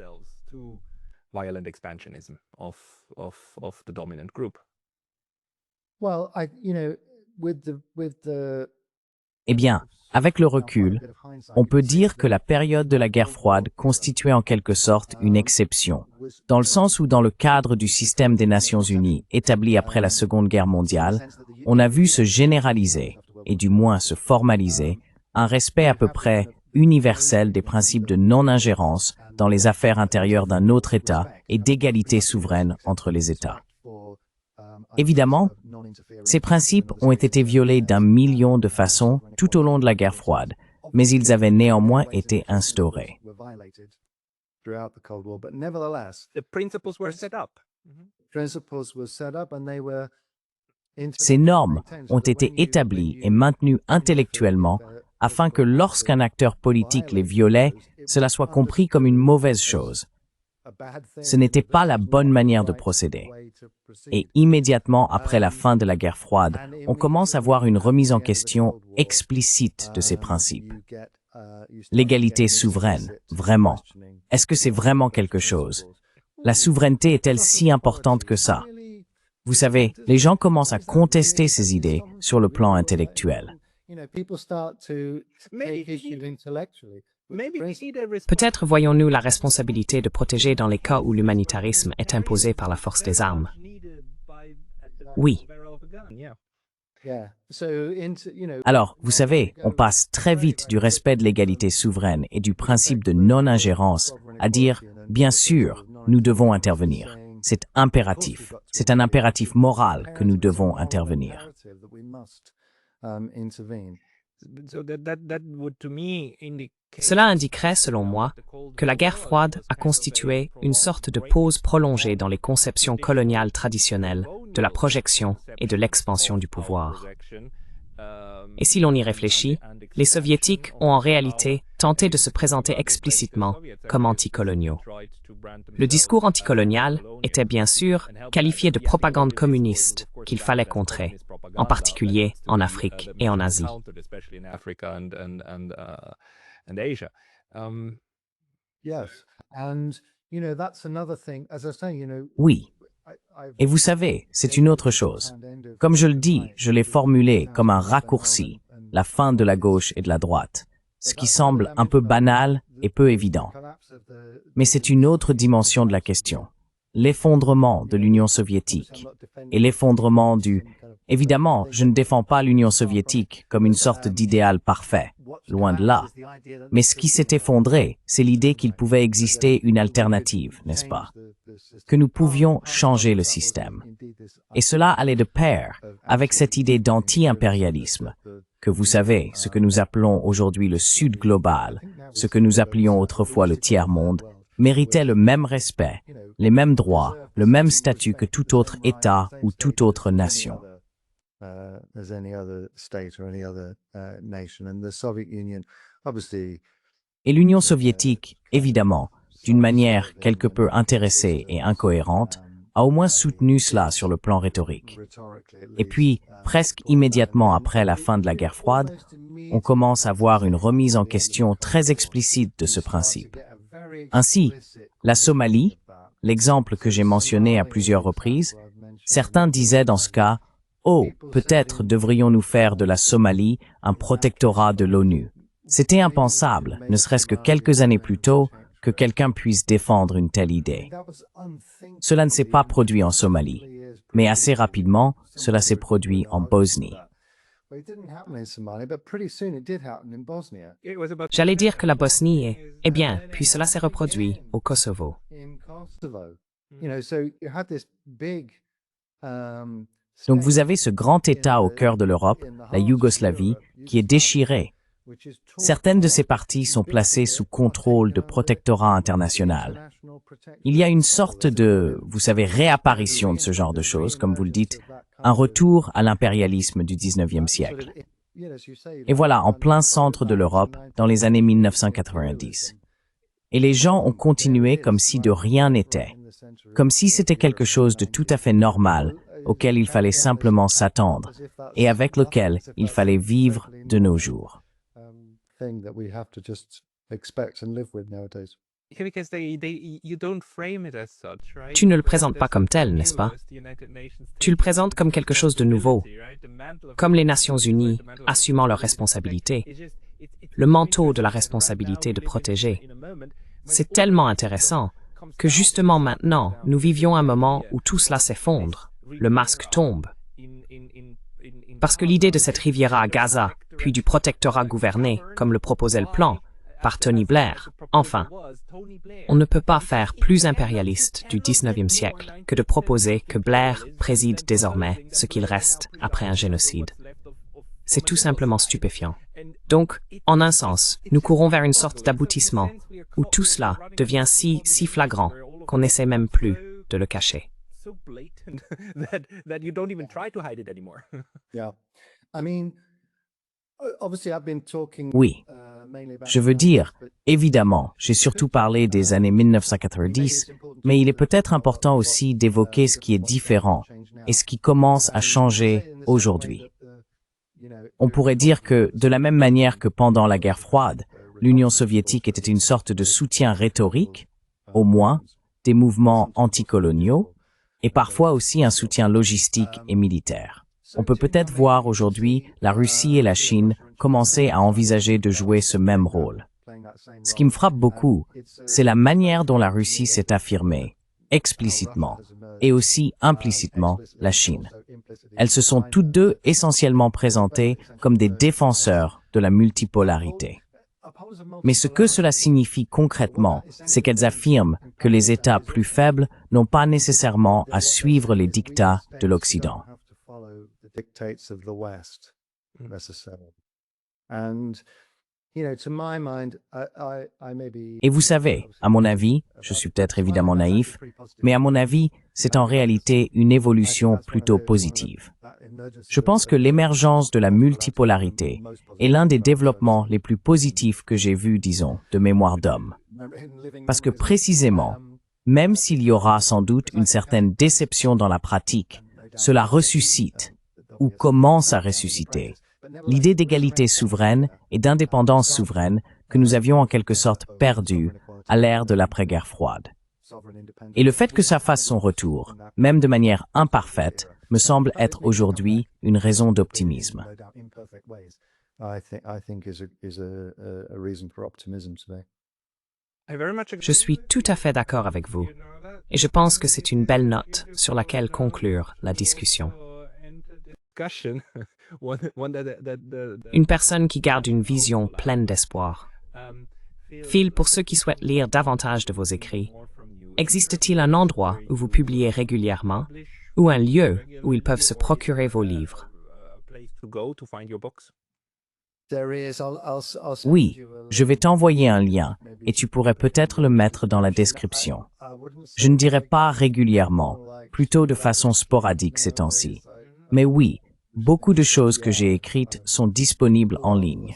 Eh bien, avec le recul, on peut dire que la période de la guerre froide constituait en quelque sorte une exception, dans le sens où dans le cadre du système des Nations Unies établi après la Seconde Guerre mondiale, on a vu se généraliser, et du moins se formaliser, un respect à peu près universel des principes de non-ingérence dans les affaires intérieures d'un autre État et d'égalité souveraine entre les États. Évidemment, ces principes ont été violés d'un million de façons tout au long de la guerre froide, mais ils avaient néanmoins été instaurés. Ces normes ont été établies et maintenues intellectuellement afin que lorsqu'un acteur politique les violait, cela soit compris comme une mauvaise chose. Ce n'était pas la bonne manière de procéder. Et immédiatement après la fin de la guerre froide, on commence à voir une remise en question explicite de ces principes. L'égalité souveraine, vraiment. Est-ce que c'est vraiment quelque chose? La souveraineté est-elle si importante que ça? Vous savez, les gens commencent à contester ces idées sur le plan intellectuel. Peut-être voyons-nous la responsabilité de protéger dans les cas où l'humanitarisme est imposé par la force des armes. Oui. Alors, vous savez, on passe très vite du respect de l'égalité souveraine et du principe de non-ingérence à dire, bien sûr, nous devons intervenir. C'est impératif. C'est un impératif moral que nous devons intervenir. Cela indiquerait, selon moi, que la guerre froide a constitué une sorte de pause prolongée dans les conceptions coloniales traditionnelles de la projection et de l'expansion du pouvoir. Et si l'on y réfléchit, les Soviétiques ont en réalité tenté de se présenter explicitement comme anticoloniaux. Le discours anticolonial était bien sûr qualifié de propagande communiste qu'il fallait contrer, en particulier en Afrique et en Asie. Oui. Et vous savez, c'est une autre chose. Comme je le dis, je l'ai formulé comme un raccourci, la fin de la gauche et de la droite, ce qui semble un peu banal et peu évident. Mais c'est une autre dimension de la question. L'effondrement de l'Union soviétique et l'effondrement du... Évidemment, je ne défends pas l'Union soviétique comme une sorte d'idéal parfait, loin de là. Mais ce qui s'est effondré, c'est l'idée qu'il pouvait exister une alternative, n'est-ce pas? Que nous pouvions changer le système. Et cela allait de pair avec cette idée d'anti-impérialisme, que vous savez, ce que nous appelons aujourd'hui le Sud global, ce que nous appelions autrefois le tiers-monde, méritait le même respect, les mêmes droits, le même statut que tout autre État ou toute autre nation. Et l'Union soviétique, évidemment, d'une manière quelque peu intéressée et incohérente, a au moins soutenu cela sur le plan rhétorique. Et puis, presque immédiatement après la fin de la guerre froide, on commence à voir une remise en question très explicite de ce principe. Ainsi, la Somalie, l'exemple que j'ai mentionné à plusieurs reprises, certains disaient dans ce cas, « Oh, peut-être devrions-nous faire de la Somalie un protectorat de l'ONU. » C'était impensable, ne serait-ce que quelques années plus tôt, que quelqu'un puisse défendre une telle idée. Cela ne s'est pas produit en Somalie, mais assez rapidement, cela s'est produit en Bosnie. J'allais dire que la Bosnie est... Eh bien, puis cela s'est reproduit au Kosovo. Donc vous avez ce grand État au cœur de l'Europe, la Yougoslavie, qui est déchiré. Certaines de ces parties sont placées sous contrôle de protectorat international. Il y a une sorte de, vous savez, réapparition de ce genre de choses, comme vous le dites, un retour à l'impérialisme du 19e siècle. Et voilà, en plein centre de l'Europe, dans les années 1990. Et les gens ont continué comme si de rien n'était, comme si c'était quelque chose de tout à fait normal, auquel il fallait simplement s'attendre, et avec lequel il fallait vivre de nos jours. Tu ne le présentes pas comme tel, n'est-ce pas? Tu le présentes comme quelque chose de nouveau, comme les Nations Unies assumant leurs responsabilités, le manteau de la responsabilité de protéger. C'est tellement intéressant que justement maintenant, nous vivions un moment où tout cela s'effondre, le masque tombe. Parce que l'idée de cette Riviera à Gaza, puis du protectorat gouverné, comme le proposait le plan, par Tony Blair, enfin, on ne peut pas faire plus impérialiste du 19e siècle que de proposer que Blair préside désormais ce qu'il reste après un génocide. C'est tout simplement stupéfiant. Donc, en un sens, nous courons vers une sorte d'aboutissement où tout cela devient si flagrant qu'on n'essaie même plus de le cacher. Oui, je veux dire, évidemment, j'ai surtout parlé des années 1990, mais il est peut-être important aussi d'évoquer ce qui est différent et ce qui commence à changer aujourd'hui. On pourrait dire que, de la même manière que pendant la guerre froide, l'Union soviétique était une sorte de soutien rhétorique, au moins, des mouvements anticoloniaux, et parfois aussi un soutien logistique et militaire. On peut peut-être voir aujourd'hui la Russie et la Chine commencer à envisager de jouer ce même rôle. Ce qui me frappe beaucoup, c'est la manière dont la Russie s'est affirmée, explicitement, et aussi implicitement la Chine. Elles se sont toutes deux essentiellement présentées comme des défenseurs de la multipolarité. Mais ce que cela signifie concrètement, c'est qu'elles affirment que les États plus faibles n'ont pas nécessairement à suivre les dictats de l'Occident. Et vous savez, à mon avis, je suis peut-être évidemment naïf, mais à mon avis, c'est en réalité une évolution plutôt positive. Je pense que l'émergence de la multipolarité est l'un des développements les plus positifs que j'ai vus, disons, de mémoire d'homme. Parce que précisément, même s'il y aura sans doute une certaine déception dans la pratique, cela ressuscite, ou commence à ressusciter, l'idée d'égalité souveraine et d'indépendance souveraine que nous avions en quelque sorte perdue à l'ère de l'après-guerre froide. Et le fait que ça fasse son retour, même de manière imparfaite, me semble être aujourd'hui une raison d'optimisme. Je suis tout à fait d'accord avec vous, et je pense que c'est une belle note sur laquelle conclure la discussion. Une personne qui garde une vision pleine d'espoir. Phil, pour ceux qui souhaitent lire davantage de vos écrits, existe-t-il un endroit où vous publiez régulièrement ou un lieu où ils peuvent se procurer vos livres? Oui, je vais t'envoyer un lien et tu pourrais peut-être le mettre dans la description. Je ne dirais pas régulièrement, plutôt de façon sporadique ces temps-ci. Mais oui, beaucoup de choses que j'ai écrites sont disponibles en ligne.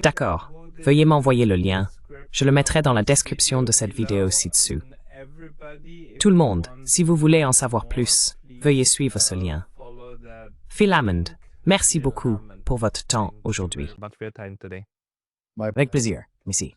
D'accord. Veuillez m'envoyer le lien. Je le mettrai dans la description de cette vidéo ci-dessous. Tout le monde, si vous voulez en savoir plus, veuillez suivre ce lien. Phil Hammond, merci beaucoup pour votre temps aujourd'hui. Avec plaisir. Merci.